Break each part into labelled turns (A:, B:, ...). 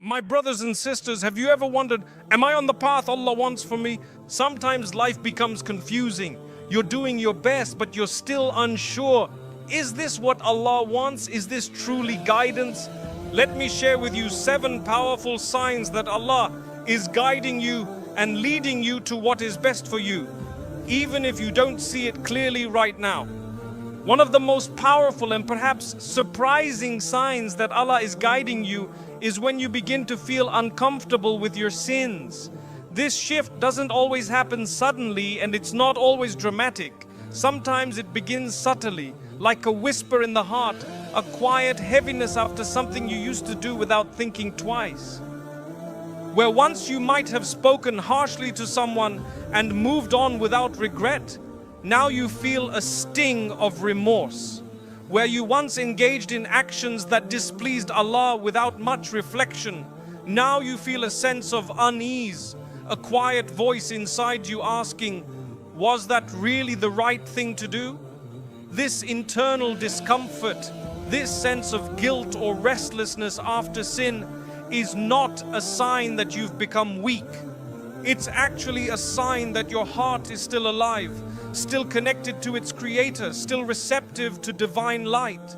A: My brothers and sisters, have you ever wondered, am I on the path Allah wants for me? Sometimes life becomes confusing. You're doing your best, but you're still unsure. Is this what Allah wants? Is this truly guidance? Let me share with you 7 powerful signs that Allah is guiding you and leading you to what is best for you, even if you don't see it clearly right now. One of the most powerful and perhaps surprising signs that Allah is guiding you is when you begin to feel uncomfortable with your sins. This shift doesn't always happen suddenly, and it's not always dramatic. Sometimes it begins subtly, like a whisper in the heart, a quiet heaviness after something you used to do without thinking twice. Where once you might have spoken harshly to someone and moved on without regret, now you feel a sting of remorse. Where you once engaged in actions that displeased Allah without much reflection, now you feel a sense of unease, a quiet voice inside you asking, was that really the right thing to do? This internal discomfort, this sense of guilt or restlessness after sin is not a sign that you've become weak. It's actually a sign that your heart is still alive, still connected to its creator, still receptive to divine light.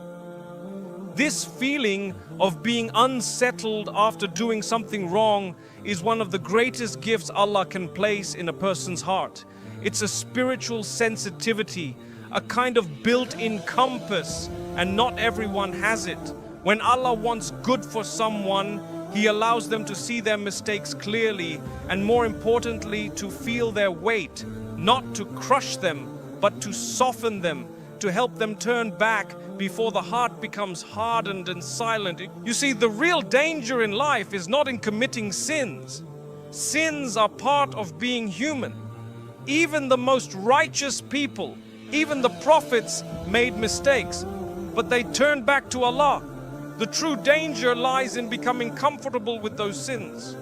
A: This feeling of being unsettled after doing something wrong is one of the greatest gifts Allah can place in a person's heart. It's a spiritual sensitivity, a kind of built-in compass, and not everyone has it. When Allah wants good for someone, He allows them to see their mistakes clearly, and more importantly, to feel their weight, not to crush them, but to soften them, to help them turn back before the heart becomes hardened and silent. You see, the real danger in life is not in committing sins. Sins are part of being human. Even the most righteous people, even the prophets made mistakes, but they turned back to Allah. The true danger lies in becoming comfortable with those sins.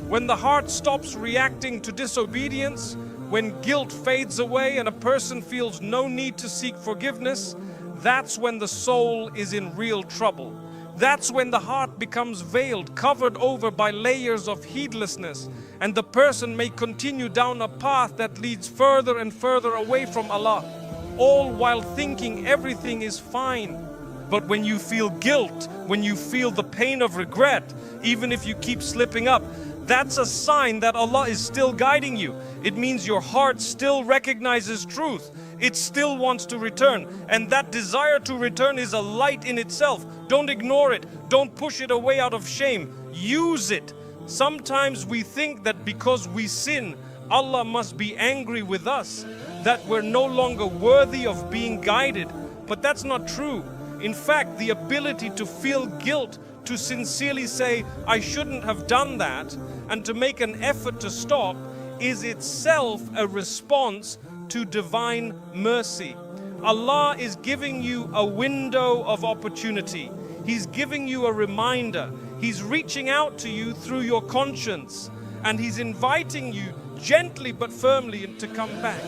A: When the heart stops reacting to disobedience, when guilt fades away and a person feels no need to seek forgiveness, that's when the soul is in real trouble. That's when the heart becomes veiled, covered over by layers of heedlessness, and the person may continue down a path that leads further and further away from Allah, all while thinking everything is fine. But when you feel guilt, when you feel the pain of regret, even if you keep slipping up, that's a sign that Allah is still guiding you. It means your heart still recognizes truth. It still wants to return. And that desire to return is a light in itself. Don't ignore it. Don't push it away out of shame. Use it. Sometimes we think that because we sin, Allah must be angry with us, that we're no longer worthy of being guided. But that's not true. In fact, the ability to feel guilt, to sincerely say, I shouldn't have done that, and to make an effort to stop, is itself a response to divine mercy. Allah is giving you a window of opportunity. He's giving you a reminder. He's reaching out to you through your conscience, and He's inviting you gently but firmly to come back.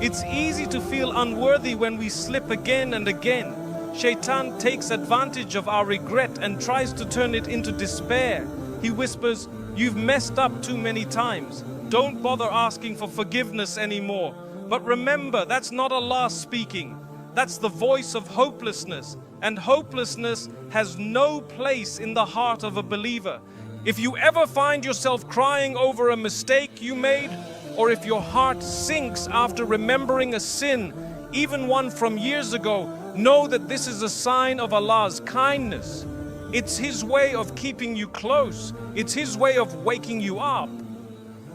A: It's easy to feel unworthy when we slip again and again. Shaitan takes advantage of our regret and tries to turn it into despair. He whispers, you've messed up too many times. Don't bother asking for forgiveness anymore. But remember, that's not Allah speaking. That's the voice of hopelessness. And hopelessness has no place in the heart of a believer. If you ever find yourself crying over a mistake you made, or if your heart sinks after remembering a sin, even one from years ago, know that this is a sign of Allah's kindness. It's His way of keeping you close. It's His way of waking you up.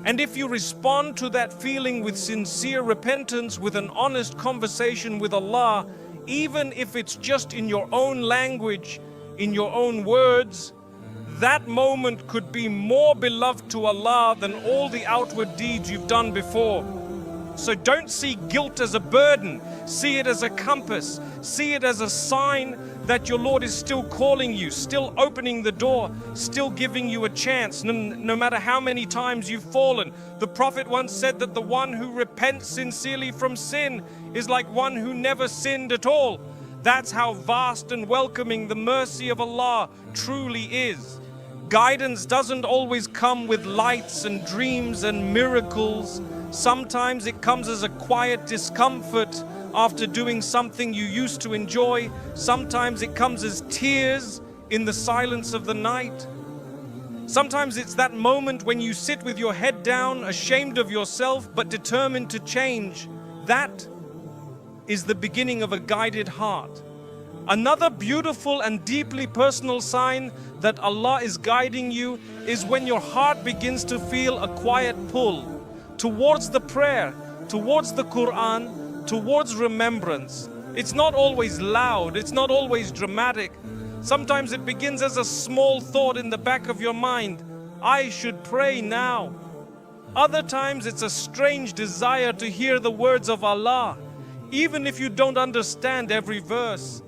A: And if you respond to that feeling with sincere repentance, with an honest conversation with Allah, even if it's just in your own language, in your own words, that moment could be more beloved to Allah than all the outward deeds you've done before. So don't see guilt as a burden. See it as a compass. See it as a sign that your Lord is still calling you, still opening the door, still giving you a chance, no matter how many times you've fallen. The Prophet once said that the one who repents sincerely from sin is like one who never sinned at all. That's how vast and welcoming the mercy of Allah truly is. Guidance doesn't always come with lights and dreams and miracles. Sometimes it comes as a quiet discomfort after doing something you used to enjoy. Sometimes it comes as tears in the silence of the night. Sometimes it's that moment when you sit with your head down, ashamed of yourself, but determined to change. That is the beginning of a guided heart. Another beautiful and deeply personal sign that Allah is guiding you is when your heart begins to feel a quiet pull towards the prayer, towards the Qur'an, towards remembrance. It's not always loud, it's not always dramatic. Sometimes it begins as a small thought in the back of your mind. I should pray now. Other times it's a strange desire to hear the words of Allah, even if you don't understand every verse.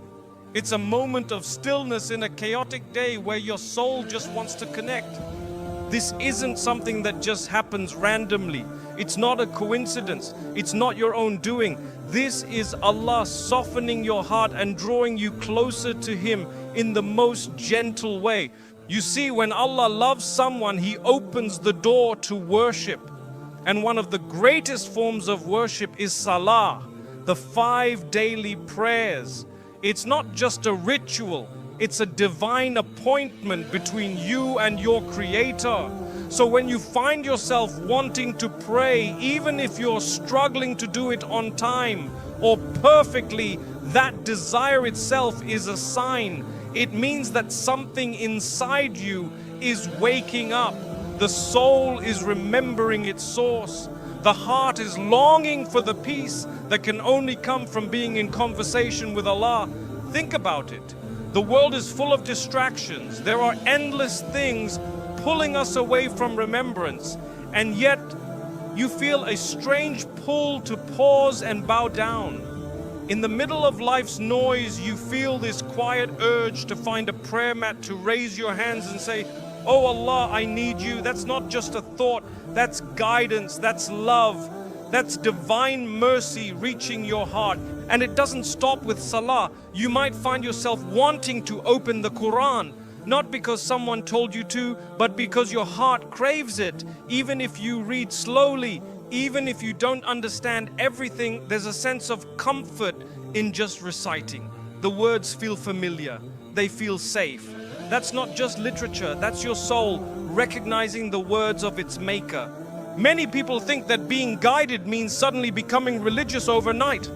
A: It's a moment of stillness in a chaotic day where your soul just wants to connect. This isn't something that just happens randomly. It's not a coincidence. It's not your own doing. This is Allah softening your heart and drawing you closer to Him in the most gentle way. You see, when Allah loves someone, He opens the door to worship. And one of the greatest forms of worship is salah, the 5 daily prayers. It's not just a ritual, it's a divine appointment between you and your Creator. So when you find yourself wanting to pray, even if you're struggling to do it on time or perfectly, that desire itself is a sign. It means that something inside you is waking up. The soul is remembering its source. The heart is longing for the peace that can only come from being in conversation with Allah. Think about it. The world is full of distractions. There are endless things pulling us away from remembrance. And yet, you feel a strange pull to pause and bow down. In the middle of life's noise, you feel this quiet urge to find a prayer mat, to raise your hands and say, "Oh Allah, I need you." That's not just a thought, that's guidance, that's love, that's divine mercy reaching your heart. And it doesn't stop with salah. You might find yourself wanting to open the Qur'an, not because someone told you to, but because your heart craves it. Even if you read slowly, even if you don't understand everything, there's a sense of comfort in just reciting. The words feel familiar, they feel safe. That's not just literature, that's your soul recognizing the words of its maker. Many people think that being guided means suddenly becoming religious overnight,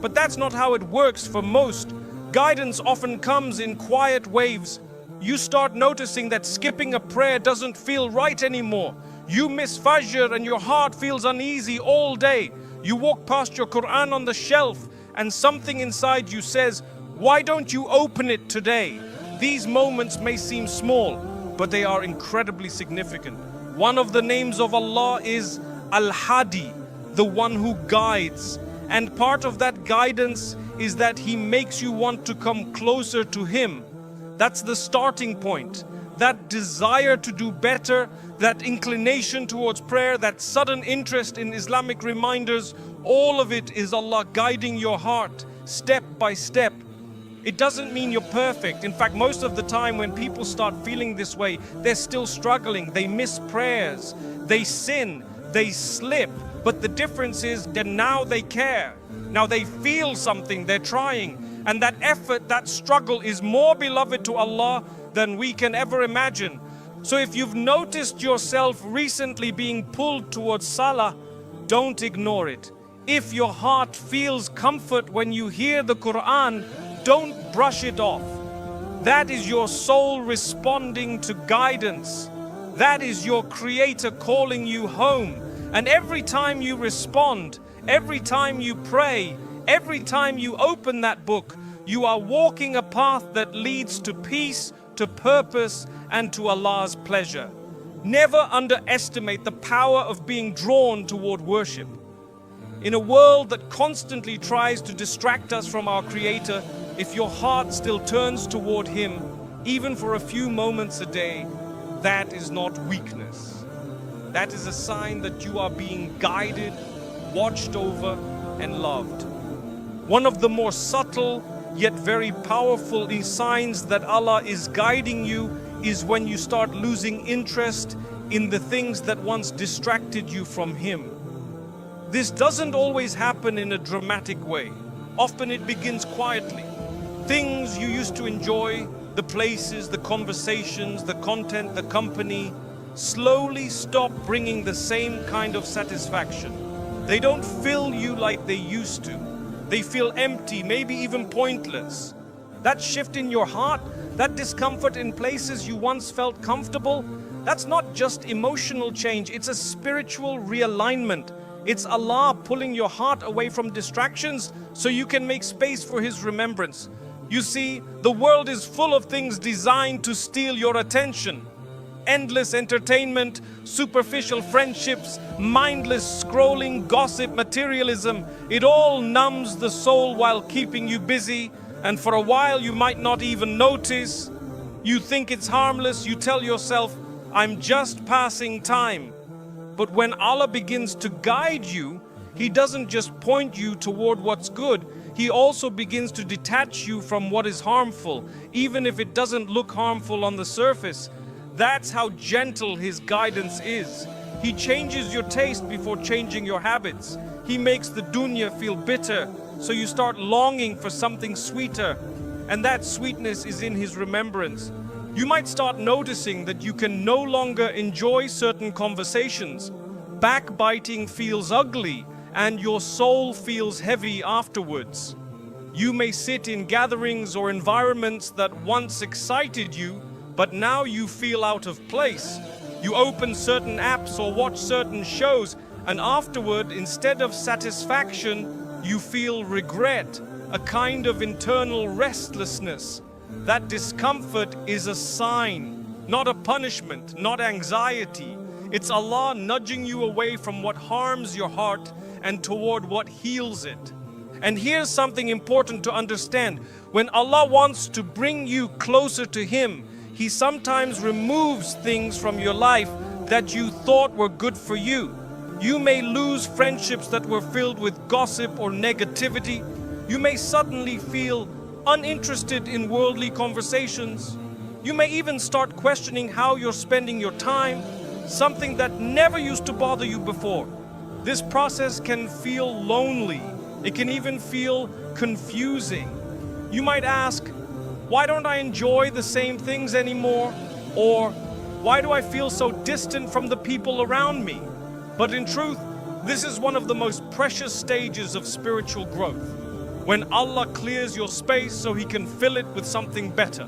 A: but that's not how it works for most. Guidance often comes in quiet waves. You start noticing that skipping a prayer doesn't feel right anymore. You miss Fajr and your heart feels uneasy all day. You walk past your Qur'an on the shelf and something inside you says, "Why don't you open it today?" These moments may seem small, but they are incredibly significant. One of the names of Allah is Al-Hadi, the one who guides. And part of that guidance is that He makes you want to come closer to Him. That's the starting point. That desire to do better, that inclination towards prayer, that sudden interest in Islamic reminders, all of it is Allah guiding your heart step by step. It doesn't mean you're perfect. In fact, most of the time when people start feeling this way, they're still struggling. They miss prayers, they sin, they slip. But the difference is that now they care. Now they feel something, they're trying. And that effort, that struggle is more beloved to Allah than we can ever imagine. So if you've noticed yourself recently being pulled towards salah, don't ignore it. If your heart feels comfort when you hear the Qur'an, don't brush it off. That is your soul responding to guidance. That is your Creator calling you home. And every time you respond, every time you pray, every time you open that book, you are walking a path that leads to peace, to purpose, and to Allah's pleasure. Never underestimate the power of being drawn toward worship. In a world that constantly tries to distract us from our Creator, if your heart still turns toward Him, even for a few moments a day, that is not weakness. That is a sign that you are being guided, watched over, and loved. One of the more subtle yet very powerful signs that Allah is guiding you is when you start losing interest in the things that once distracted you from Him. This doesn't always happen in a dramatic way. Often it begins quietly. Things you used to enjoy, the places, the conversations, the content, the company, slowly stop bringing the same kind of satisfaction. They don't fill you like they used to. They feel empty, maybe even pointless. That shift in your heart, that discomfort in places you once felt comfortable, that's not just emotional change, it's a spiritual realignment. It's Allah pulling your heart away from distractions so you can make space for His remembrance. You see, the world is full of things designed to steal your attention. Endless entertainment, superficial friendships, mindless scrolling, gossip, materialism. It all numbs the soul while keeping you busy. And for a while you might not even notice. You think it's harmless. You tell yourself, I'm just passing time. But when Allah begins to guide you, He doesn't just point you toward what's good. He also begins to detach you from what is harmful, even if it doesn't look harmful on the surface. That's how gentle His guidance is. He changes your taste before changing your habits. He makes the dunya feel bitter, so you start longing for something sweeter. And that sweetness is in His remembrance. You might start noticing that you can no longer enjoy certain conversations. Backbiting feels ugly, and your soul feels heavy afterwards. You may sit in gatherings or environments that once excited you, but now you feel out of place. You open certain apps or watch certain shows, and afterward, instead of satisfaction, you feel regret, a kind of internal restlessness. That discomfort is a sign, not a punishment, not anxiety. It's Allah nudging you away from what harms your heart and toward what heals it. And here's something important to understand. When Allah wants to bring you closer to Him, He sometimes removes things from your life that you thought were good for you. You may lose friendships that were filled with gossip or negativity. You may suddenly feel uninterested in worldly conversations. You may even start questioning how you're spending your time, something that never used to bother you before. This process can feel lonely. It can even feel confusing. You might ask, why don't I enjoy the same things anymore? Or, why do I feel so distant from the people around me? But in truth, this is one of the most precious stages of spiritual growth. When Allah clears your space so He can fill it with something better.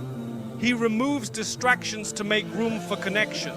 A: He removes distractions to make room for connection.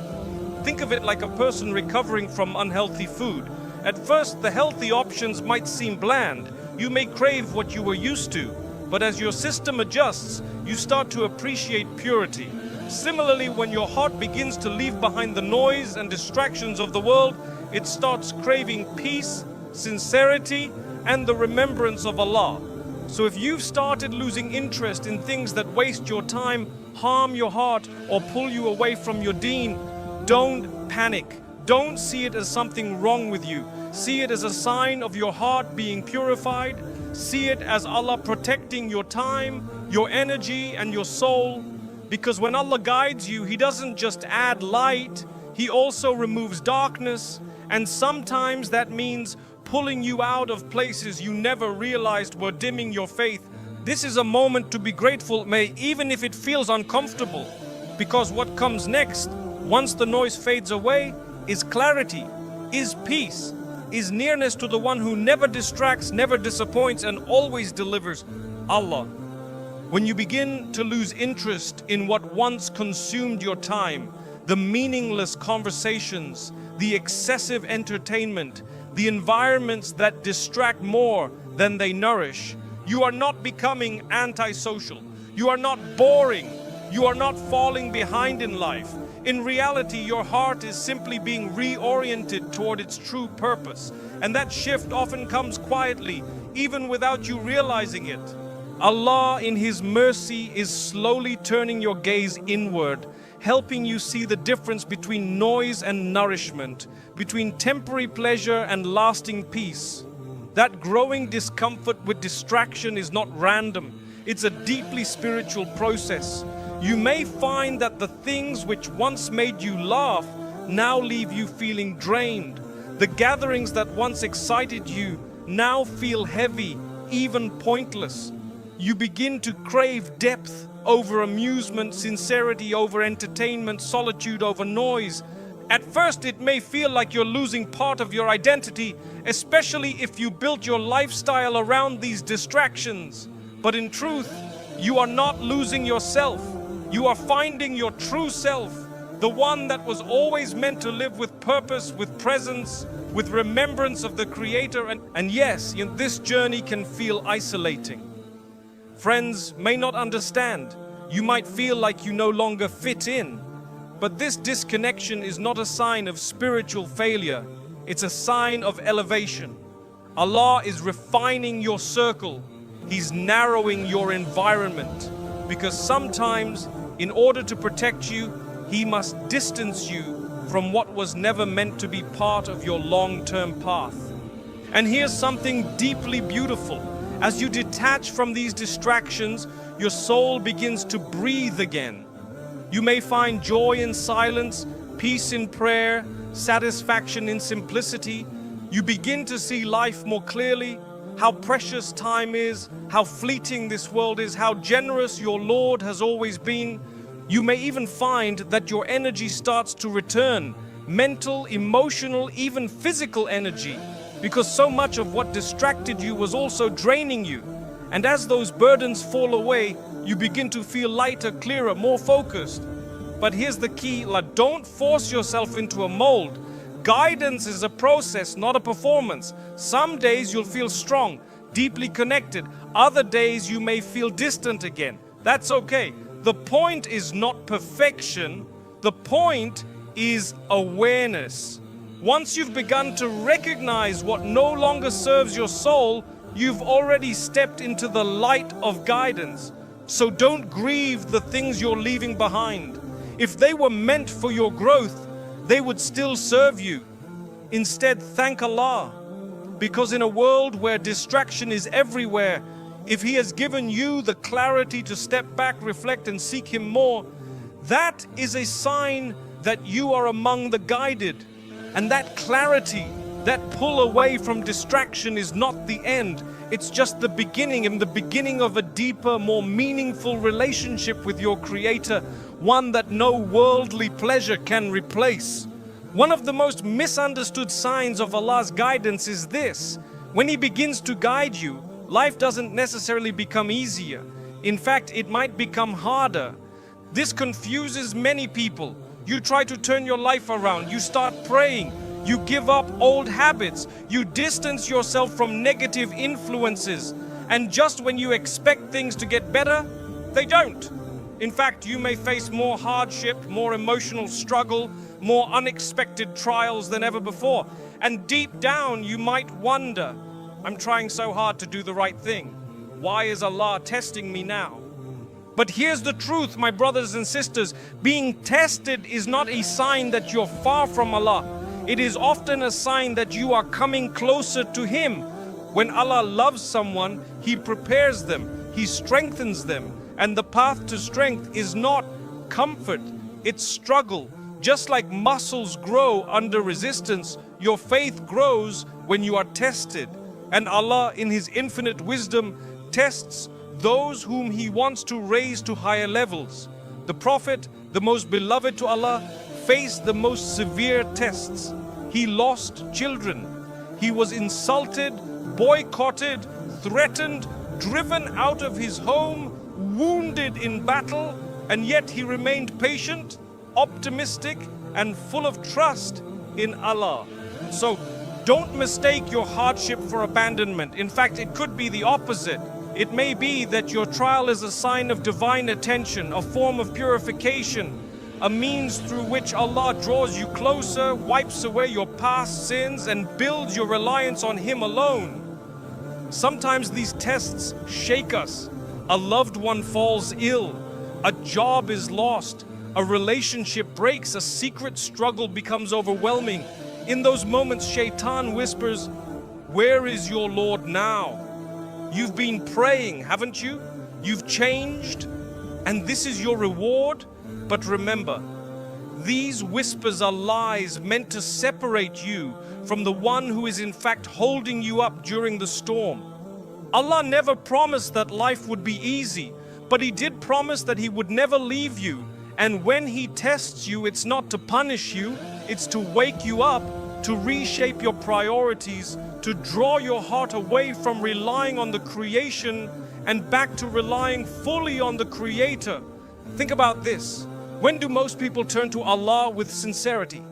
A: Think of it like a person recovering from unhealthy food. At first, the healthy options might seem bland. You may crave what you were used to. But as your system adjusts, you start to appreciate purity. Similarly, when your heart begins to leave behind the noise and distractions of the world, it starts craving peace, sincerity, and the remembrance of Allah. So if you've started losing interest in things that waste your time, harm your heart, or pull you away from your deen, don't panic. Don't see it as something wrong with you. See it as a sign of your heart being purified. See it as Allah protecting your time, your energy, and your soul. Because when Allah guides you, He doesn't just add light, He also removes darkness. And sometimes that means pulling you out of places you never realized were dimming your faith. This is a moment to be grateful, even if it feels uncomfortable. Because what comes next, once the noise fades away, is clarity, is peace, is nearness to the one who never distracts, never disappoints, and always delivers, Allah. When you begin to lose interest in what once consumed your time, the meaningless conversations, the excessive entertainment, the environments that distract more than they nourish, you are not becoming antisocial. You are not boring. You are not falling behind in life. In reality, your heart is simply being reoriented toward its true purpose. And that shift often comes quietly, even without you realizing it. Allah, in His mercy, is slowly turning your gaze inward, helping you see the difference between noise and nourishment, between temporary pleasure and lasting peace. That growing discomfort with distraction is not random. It's a deeply spiritual process. You may find that the things which once made you laugh now leave you feeling drained. The gatherings that once excited you now feel heavy, even pointless. You begin to crave depth over amusement, sincerity over entertainment, solitude over noise. At first, it may feel like you're losing part of your identity, especially if you built your lifestyle around these distractions. But in truth, you are not losing yourself. You are finding your true self, the one that was always meant to live with purpose, with presence, with remembrance of the Creator. And yes, this journey can feel isolating. Friends may not understand. You might feel like you no longer fit in. But this disconnection is not a sign of spiritual failure. It's a sign of elevation. Allah is refining your circle. He's narrowing your environment. Because sometimes, in order to protect you, He must distance you from what was never meant to be part of your long-term path. And here's something deeply beautiful. As you detach from these distractions, your soul begins to breathe again. You may find joy in silence, peace in prayer, satisfaction in simplicity. You begin to see life more clearly, how precious time is, how fleeting this world is, how generous your Lord has always been. You may even find that your energy starts to return, mental, emotional, even physical energy, because so much of what distracted you was also draining you. And as those burdens fall away, you begin to feel lighter, clearer, more focused. But here's the key, don't force yourself into a mold. Guidance is a process, not a performance. Some days you'll feel strong, deeply connected. Other days you may feel distant again. That's okay. The point is not perfection. The point is awareness. Once you've begun to recognize what no longer serves your soul, you've already stepped into the light of guidance. So don't grieve the things you're leaving behind. If they were meant for your growth, they would still serve you. Instead, thank Allah. Because in a world where distraction is everywhere, if He has given you the clarity to step back, reflect, and seek Him more, that is a sign that you are among the guided. And that clarity, that pull away from distraction is not the end. It's just the beginning, and the beginning of a deeper, more meaningful relationship with your Creator, one that no worldly pleasure can replace. One of the most misunderstood signs of Allah's guidance is this: when He begins to guide you, life doesn't necessarily become easier. In fact, it might become harder. This confuses many people. You try to turn your life around, you start praying, you give up old habits, you distance yourself from negative influences, and just when you expect things to get better, they don't. In fact, you may face more hardship, more emotional struggle, more unexpected trials than ever before. And deep down, you might wonder, I'm trying so hard to do the right thing. Why is Allah testing me now? But here's the truth, my brothers and sisters. Being tested is not a sign that you're far from Allah. It is often a sign that you are coming closer to Him. When Allah loves someone, He prepares them, He strengthens them. And the path to strength is not comfort, it's struggle. Just like muscles grow under resistance, your faith grows when you are tested. And Allah, in His infinite wisdom, tests those whom He wants to raise to higher levels. The Prophet, the most beloved to Allah, faced the most severe tests. He lost children. He was insulted, boycotted, threatened, driven out of his home, wounded in battle, and yet he remained patient, optimistic, and full of trust in Allah. So don't mistake your hardship for abandonment. In fact, it could be the opposite. It may be that your trial is a sign of divine attention, a form of purification, a means through which Allah draws you closer, wipes away your past sins, and builds your reliance on Him alone. Sometimes these tests shake us. A loved one falls ill, a job is lost, a relationship breaks, a secret struggle becomes overwhelming. In those moments, Shaitan whispers, "Where is your Lord now? You've been praying, haven't you? You've changed, and this is your reward. But remember, these whispers are lies meant to separate you from the one who is in fact holding you up during the storm. Allah never promised that life would be easy, but He did promise that He would never leave you. And when He tests you, it's not to punish you, it's to wake you up, to reshape your priorities, to draw your heart away from relying on the creation and back to relying fully on the Creator. Think about this. When do most people turn to Allah with sincerity?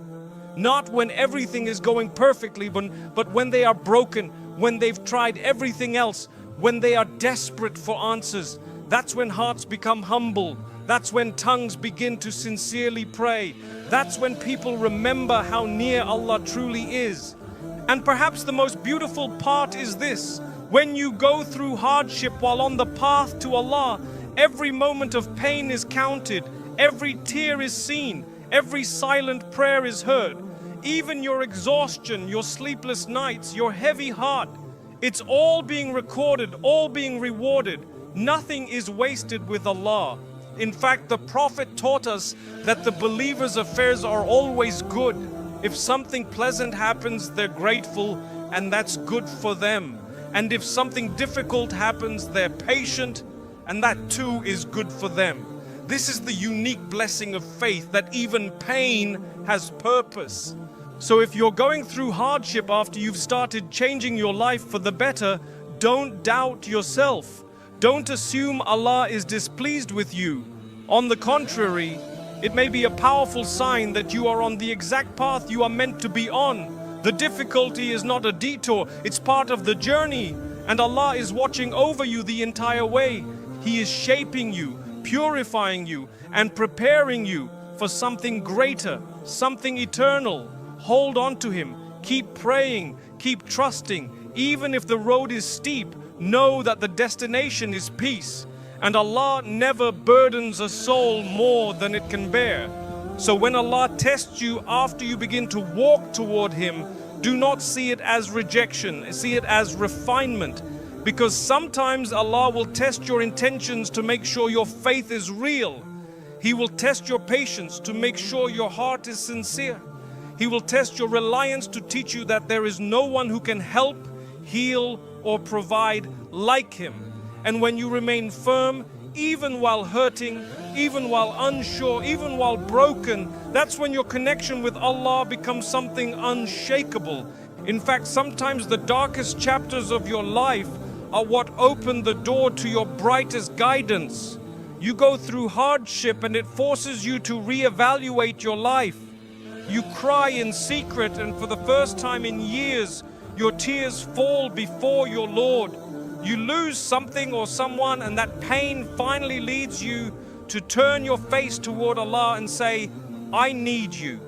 A: Not when everything is going perfectly, but when they are broken, when they've tried everything else, when they are desperate for answers. That's when hearts become humble. That's when tongues begin to sincerely pray. That's when people remember how near Allah truly is. And perhaps the most beautiful part is this: when you go through hardship while on the path to Allah, every moment of pain is counted, every tear is seen, every silent prayer is heard. Even your exhaustion, your sleepless nights, your heavy heart, it's all being recorded, all being rewarded. Nothing is wasted with Allah. In fact, the Prophet taught us that the believers' affairs are always good. If something pleasant happens, they're grateful, and that's good for them. And if something difficult happens, they're patient, and that too is good for them. This is the unique blessing of faith, that even pain has purpose. So if you're going through hardship after you've started changing your life for the better, don't doubt yourself. Don't assume Allah is displeased with you. On the contrary, it may be a powerful sign that you are on the exact path you are meant to be on. The difficulty is not a detour, it's part of the journey. And Allah is watching over you the entire way. He is shaping you, purifying you, and preparing you for something greater, something eternal. Hold on to Him, keep praying, keep trusting. Even if the road is steep, know that the destination is peace. And Allah never burdens a soul more than it can bear. So when Allah tests you after you begin to walk toward Him, do not see it as rejection, see it as refinement. Because sometimes Allah will test your intentions to make sure your faith is real. He will test your patience to make sure your heart is sincere. He will test your reliance to teach you that there is no one who can help, heal, or provide like Him. And when you remain firm, even while hurting, even while unsure, even while broken, that's when your connection with Allah becomes something unshakable. In fact, sometimes the darkest chapters of your life are what open the door to your brightest guidance. You go through hardship and it forces you to reevaluate your life. You cry in secret, and for the first time in years, your tears fall before your Lord. You lose something or someone, and that pain finally leads you to turn your face toward Allah and say, I need you.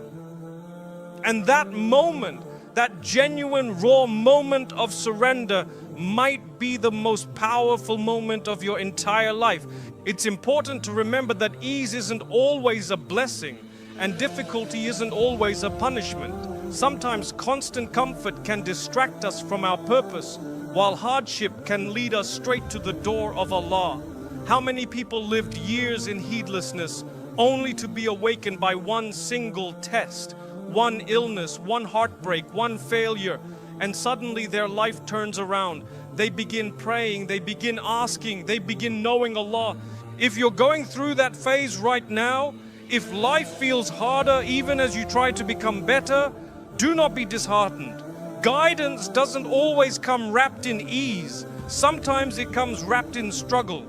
A: And that moment, that genuine raw moment of surrender might be the most powerful moment of your entire life. It's important to remember that ease isn't always a blessing, and difficulty isn't always a punishment. Sometimes constant comfort can distract us from our purpose, while hardship can lead us straight to the door of Allah. How many people lived years in heedlessness only to be awakened by one single test, one illness, one heartbreak, one failure, and suddenly their life turns around. They begin praying, they begin asking, they begin knowing Allah. If you're going through that phase right now, if life feels harder even as you try to become better, do not be disheartened. Guidance doesn't always come wrapped in ease. Sometimes it comes wrapped in struggle.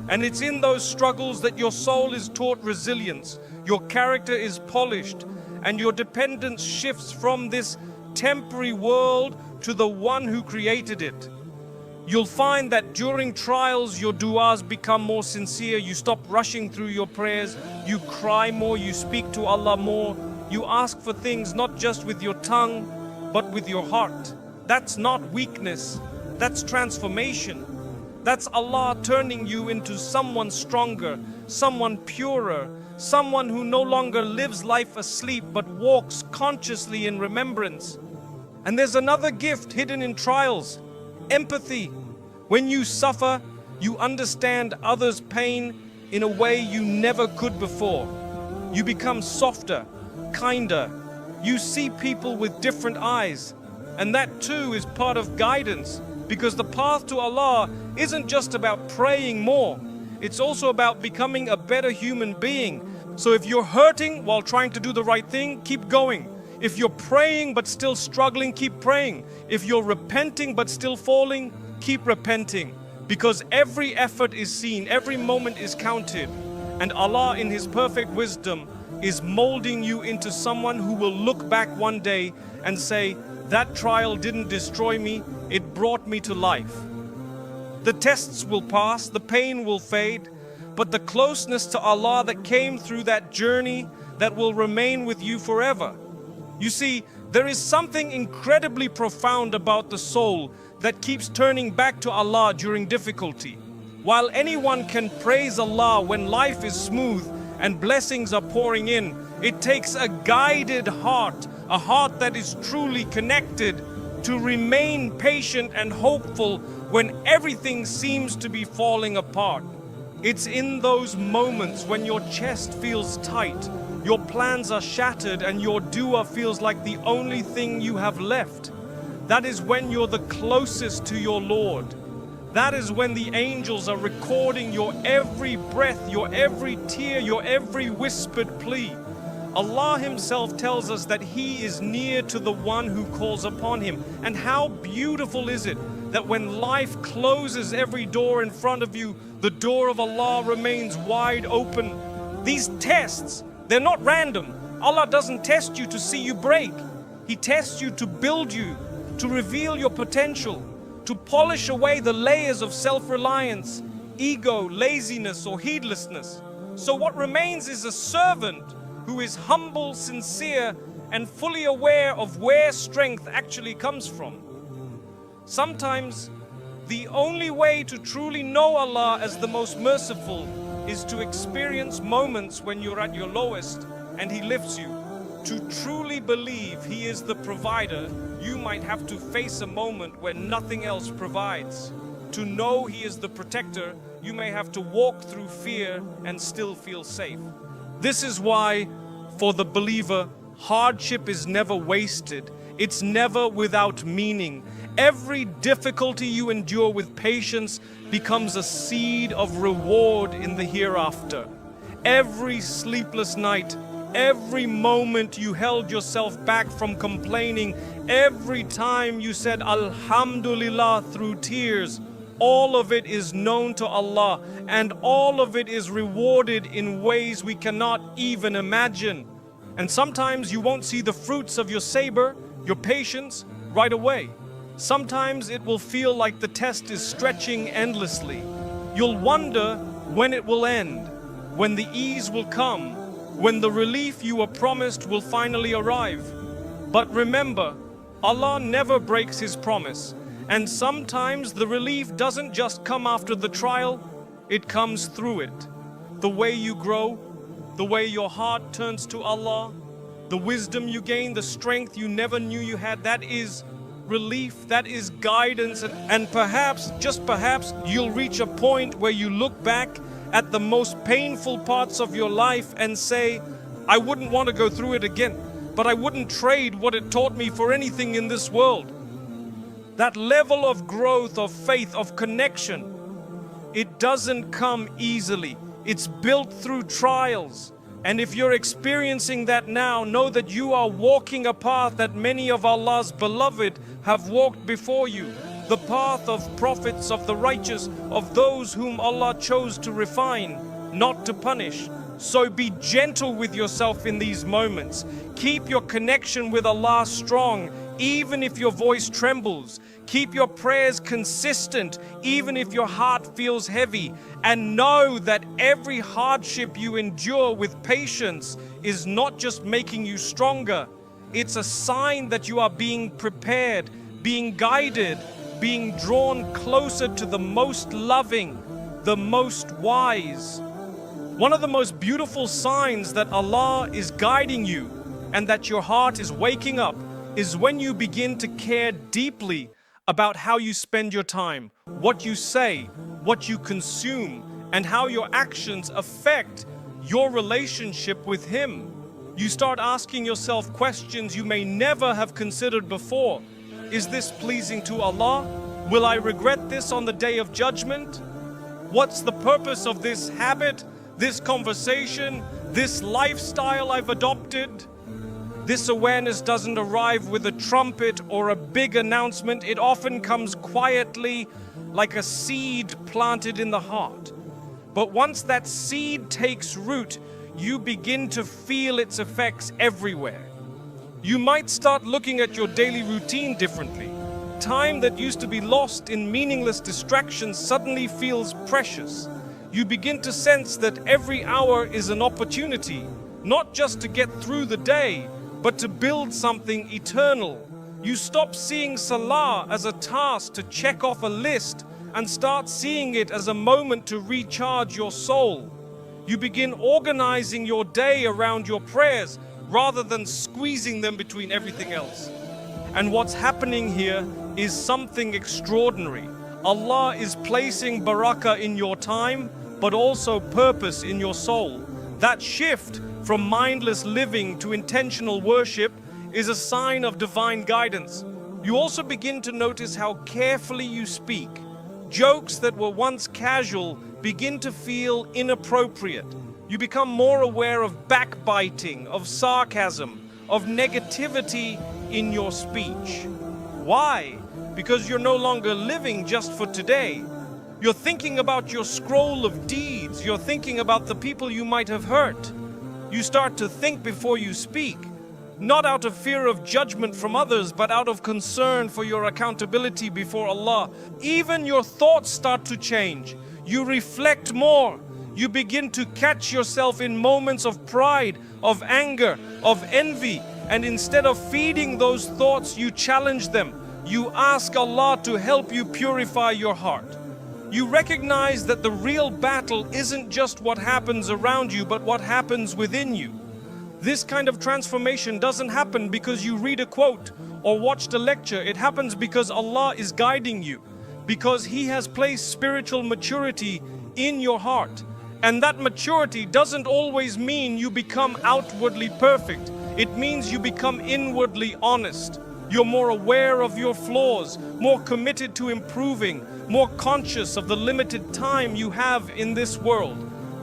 A: And it's in those struggles that your soul is taught resilience, your character is polished, and your dependence shifts from this temporary world to the one who created it. You'll find that during trials, your du'as become more sincere. You stop rushing through your prayers. You cry more. You speak to Allah more. You ask for things not just with your tongue, but with your heart. That's not weakness. That's transformation. That's Allah turning you into someone stronger, someone purer, someone who no longer lives life asleep, but walks consciously in remembrance. And there's another gift hidden in trials. Empathy. When you suffer, you understand others' pain in a way you never could before. You become softer, kinder. You see people with different eyes. And that too is part of guidance, because the path to Allah isn't just about praying more. It's also about becoming a better human being. So if you're hurting while trying to do the right thing, keep going. If you're praying but still struggling, keep praying. If you're repenting but still falling, keep repenting. Because every effort is seen, every moment is counted. And Allah in His perfect wisdom is molding you into someone who will look back one day and say, that trial didn't destroy me, it brought me to life. The tests will pass, the pain will fade, but the closeness to Allah that came through that journey, that will remain with you forever. You see, there is something incredibly profound about the soul that keeps turning back to Allah during difficulty. While anyone can praise Allah when life is smooth and blessings are pouring in, it takes a guided heart, a heart that is truly connected, to remain patient and hopeful when everything seems to be falling apart. It's in those moments when your chest feels tight, your plans are shattered, and your dua feels like the only thing you have left. That is when you're the closest to your Lord. That is when the angels are recording your every breath, your every tear, your every whispered plea. Allah Himself tells us that He is near to the one who calls upon Him. And how beautiful is it that when life closes every door in front of you, the door of Allah remains wide open. These tests, they're not random. Allah doesn't test you to see you break. He tests you to build you, to reveal your potential, to polish away the layers of self-reliance, ego, laziness, or heedlessness. So what remains is a servant who is humble, sincere, and fully aware of where strength actually comes from. Sometimes, the only way to truly know Allah as the most merciful is to experience moments when you're at your lowest and He lifts you. To truly believe He is the provider, you might have to face a moment where nothing else provides. To know He is the protector, you may have to walk through fear and still feel safe. This is why, for the believer, hardship is never wasted. It's never without meaning. Every difficulty you endure with patience becomes a seed of reward in the hereafter. Every sleepless night, every moment you held yourself back from complaining, every time you said Alhamdulillah through tears, all of it is known to Allah, and all of it is rewarded in ways we cannot even imagine. And sometimes you won't see the fruits of your sabr, your patience, right away. Sometimes it will feel like the test is stretching endlessly. You'll wonder when it will end, when the ease will come, when the relief you were promised will finally arrive. But remember, Allah never breaks His promise. And sometimes the relief doesn't just come after the trial, it comes through it. The way you grow, the way your heart turns to Allah, the wisdom you gain, the strength you never knew you had, that is relief, that is guidance. And perhaps, just perhaps, you'll reach a point where you look back at the most painful parts of your life and say, I wouldn't want to go through it again, but I wouldn't trade what it taught me for anything in this world. That level of growth, of faith, of connection, it doesn't come easily. It's built through trials. And if you're experiencing that now, know that you are walking a path that many of Allah's beloved have walked before you. The path of prophets, of the righteous, of those whom Allah chose to refine, not to punish. So be gentle with yourself in these moments. Keep your connection with Allah strong, even if your voice trembles. Keep your prayers consistent, even if your heart feels heavy. And know that every hardship you endure with patience is not just making you stronger. It's a sign that you are being prepared, being guided, being drawn closer to the most loving, the most wise. One of the most beautiful signs that Allah is guiding you and that your heart is waking up is when you begin to care deeply about how you spend your time, what you say, what you consume, and how your actions affect your relationship with Him. You start asking yourself questions you may never have considered before. Is this pleasing to Allah? Will I regret this on the day of judgment? What's the purpose of this habit, this conversation, this lifestyle I've adopted? This awareness doesn't arrive with a trumpet or a big announcement. It often comes quietly, like a seed planted in the heart. But once that seed takes root, you begin to feel its effects everywhere. You might start looking at your daily routine differently. Time that used to be lost in meaningless distractions suddenly feels precious. You begin to sense that every hour is an opportunity, not just to get through the day, but to build something eternal. You stop seeing Salah as a task to check off a list and start seeing it as a moment to recharge your soul. You begin organizing your day around your prayers rather than squeezing them between everything else. And what's happening here is something extraordinary. Allah is placing barakah in your time, but also purpose in your soul. That shift from mindless living to intentional worship is a sign of divine guidance. You also begin to notice how carefully you speak. Jokes that were once casual begin to feel inappropriate. You become more aware of backbiting, of sarcasm, of negativity in your speech. Why? Because you're no longer living just for today. You're thinking about your scroll of deeds. You're thinking about the people you might have hurt. You start to think before you speak, not out of fear of judgment from others, but out of concern for your accountability before Allah. Even your thoughts start to change. You reflect more. You begin to catch yourself in moments of pride, of anger, of envy, and instead of feeding those thoughts, you challenge them. You ask Allah to help you purify your heart. You recognize that the real battle isn't just what happens around you, but what happens within you. This kind of transformation doesn't happen because you read a quote or watched a lecture. It happens because Allah is guiding you, because He has placed spiritual maturity in your heart. And that maturity doesn't always mean you become outwardly perfect. It means you become inwardly honest. You're more aware of your flaws, more committed to improving, more conscious of the limited time you have in this world.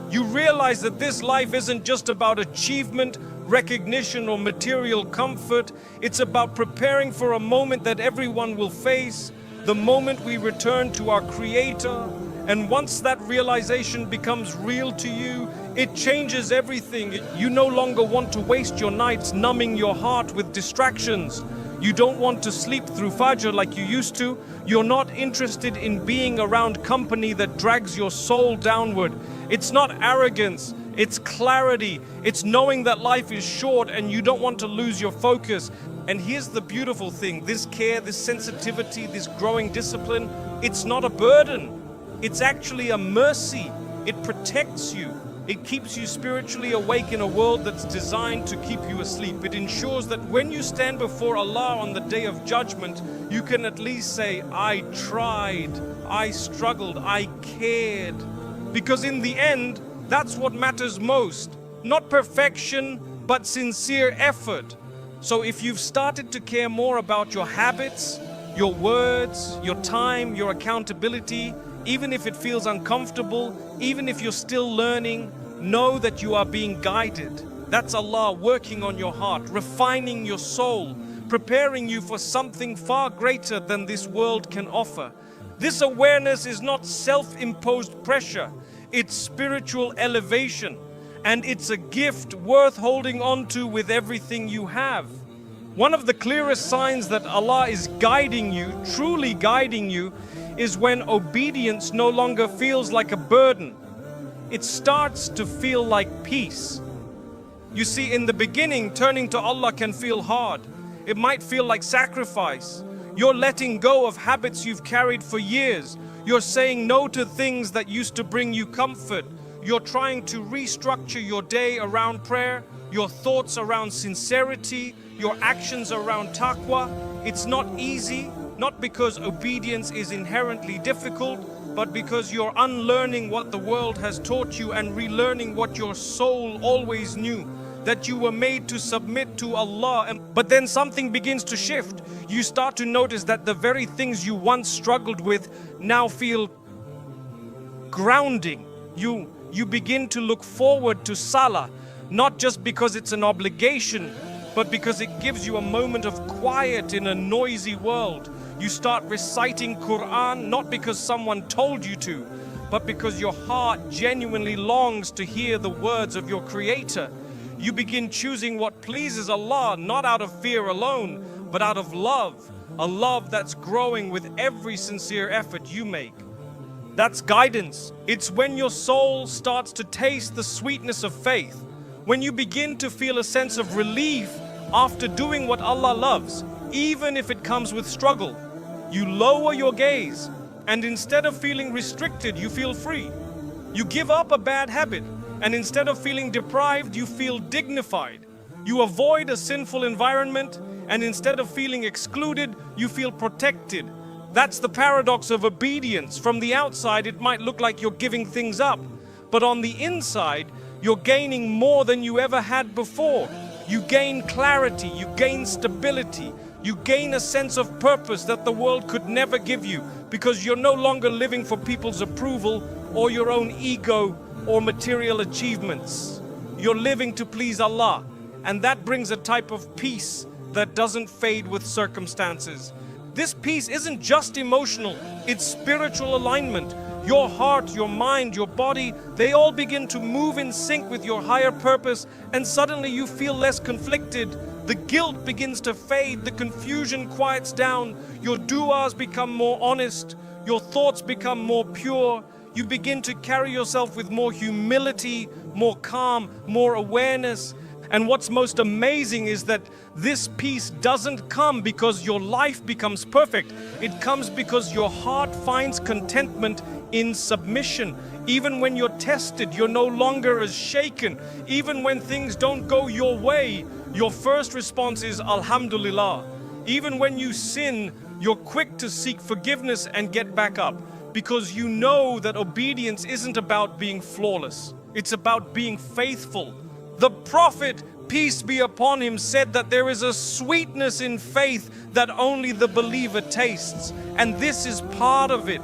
A: You realize that this life isn't just about achievement, recognition, or material comfort. It's about preparing for a moment that everyone will face, the moment we return to our Creator. And once that realization becomes real to you, it changes everything. You no longer want to waste your nights numbing your heart with distractions. You don't want to sleep through Fajr like you used to. You're not interested in being around company that drags your soul downward. It's not arrogance, it's clarity. It's knowing that life is short and you don't want to lose your focus. And here's the beautiful thing, this care, this sensitivity, this growing discipline, it's not a burden. It's actually a mercy. It protects you. It keeps you spiritually awake in a world that's designed to keep you asleep. It ensures that when you stand before Allah on the day of judgment, you can at least say, I tried, I struggled, I cared. Because in the end, that's what matters most. Not perfection, but sincere effort. So if you've started to care more about your habits, your words, your time, your accountability, even if it feels uncomfortable, even if you're still learning, know that you are being guided. That's Allah working on your heart, refining your soul, preparing you for something far greater than this world can offer. This awareness is not self-imposed pressure, it's spiritual elevation, and it's a gift worth holding on to with everything you have. One of the clearest signs that Allah is guiding you, truly guiding you, is when obedience no longer feels like a burden. It starts to feel like peace. You see, in the beginning, turning to Allah can feel hard. It might feel like sacrifice. You're letting go of habits you've carried for years. You're saying no to things that used to bring you comfort. You're trying to restructure your day around prayer, your thoughts around sincerity, your actions around taqwa. It's not easy, not because obedience is inherently difficult, but because you're unlearning what the world has taught you and relearning what your soul always knew, that you were made to submit to Allah. But then something begins to shift. You start to notice that the very things you once struggled with now feel grounding. You begin to look forward to Salah, not just because it's an obligation, but because it gives you a moment of quiet in a noisy world. You start reciting Qur'an not because someone told you to, but because your heart genuinely longs to hear the words of your Creator. You begin choosing what pleases Allah, not out of fear alone, but out of love, a love that's growing with every sincere effort you make. That's guidance. It's when your soul starts to taste the sweetness of faith, when you begin to feel a sense of relief after doing what Allah loves, even if it comes with struggle. You lower your gaze, and instead of feeling restricted, you feel free. You give up a bad habit, and instead of feeling deprived, you feel dignified. You avoid a sinful environment, and instead of feeling excluded, you feel protected. That's the paradox of obedience. From the outside, it might look like you're giving things up, but on the inside, you're gaining more than you ever had before. You gain clarity, you gain stability, you gain a sense of purpose that the world could never give you, because you're no longer living for people's approval or your own ego or material achievements. You're living to please Allah, and that brings a type of peace that doesn't fade with circumstances. This peace isn't just emotional, it's spiritual alignment. Your heart, your mind, your body, they all begin to move in sync with your higher purpose, and suddenly you feel less conflicted. The guilt begins to fade, the confusion quiets down, your du'as become more honest, your thoughts become more pure, you begin to carry yourself with more humility, more calm, more awareness. And what's most amazing is that this peace doesn't come because your life becomes perfect. It comes because your heart finds contentment in submission. Even when you're tested, you're no longer as shaken. Even when things don't go your way, your first response is Alhamdulillah. Even when you sin, you're quick to seek forgiveness and get back up, because you know that obedience isn't about being flawless. It's about being faithful. The Prophet, peace be upon him, said that there is a sweetness in faith that only the believer tastes, and this is part of it.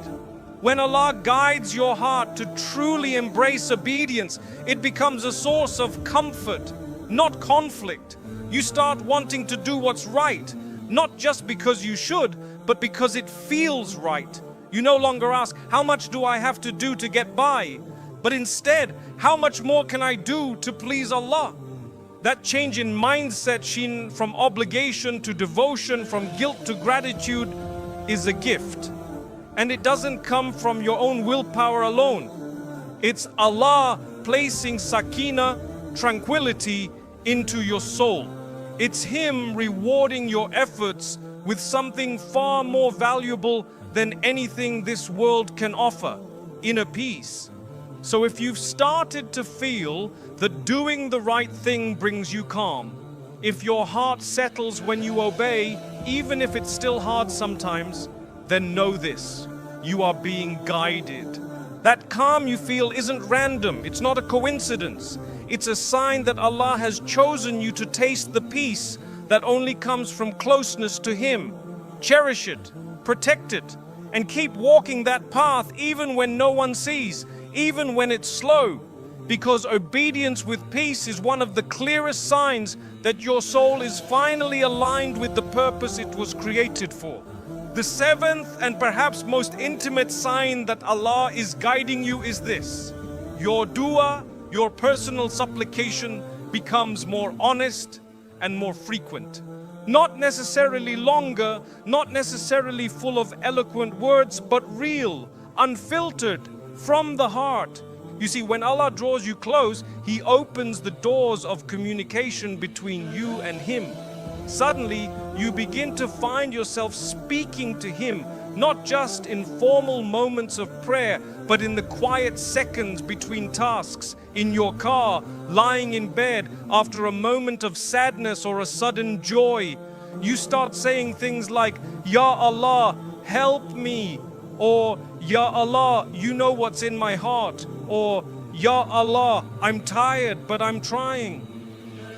A: When Allah guides your heart to truly embrace obedience, it becomes a source of comfort, not conflict. You start wanting to do what's right, not just because you should, but because it feels right. You no longer ask, how much do I have to do to get by? But instead, how much more can I do to please Allah? That change in mindset, Shin, from obligation to devotion, from guilt to gratitude, is a gift. And it doesn't come from your own willpower alone. It's Allah placing sakina, tranquility, into your soul. It's Him rewarding your efforts with something far more valuable than anything this world can offer, inner peace. So if you've started to feel that doing the right thing brings you calm, if your heart settles when you obey, even if it's still hard sometimes, then know this: you are being guided. That calm you feel isn't random, it's not a coincidence. It's a sign that Allah has chosen you to taste the peace that only comes from closeness to Him. Cherish it, protect it, and keep walking that path even when no one sees, even when it's slow, because obedience with peace is one of the clearest signs that your soul is finally aligned with the purpose it was created for. The seventh and perhaps most intimate sign that Allah is guiding you is this: your dua, your personal supplication, becomes more honest and more frequent. Not necessarily longer, not necessarily full of eloquent words, but real, unfiltered, from the heart. You see, when Allah draws you close, He opens the doors of communication between you and Him. Suddenly, you begin to find yourself speaking to Him, not just in formal moments of prayer, but in the quiet seconds between tasks, in your car, lying in bed, after a moment of sadness or a sudden joy. You start saying things like, Ya Allah, help me, or Ya Allah, you know what's in my heart, or Ya Allah, I'm tired but I'm trying.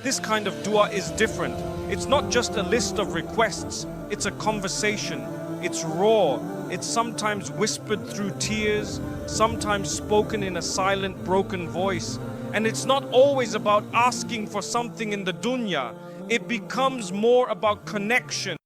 A: This kind of dua is different. It's not just a list of requests, it's a conversation. It's raw, it's sometimes whispered through tears, sometimes spoken in a silent, broken voice. And it's not always about asking for something in the dunya. It becomes more about connection.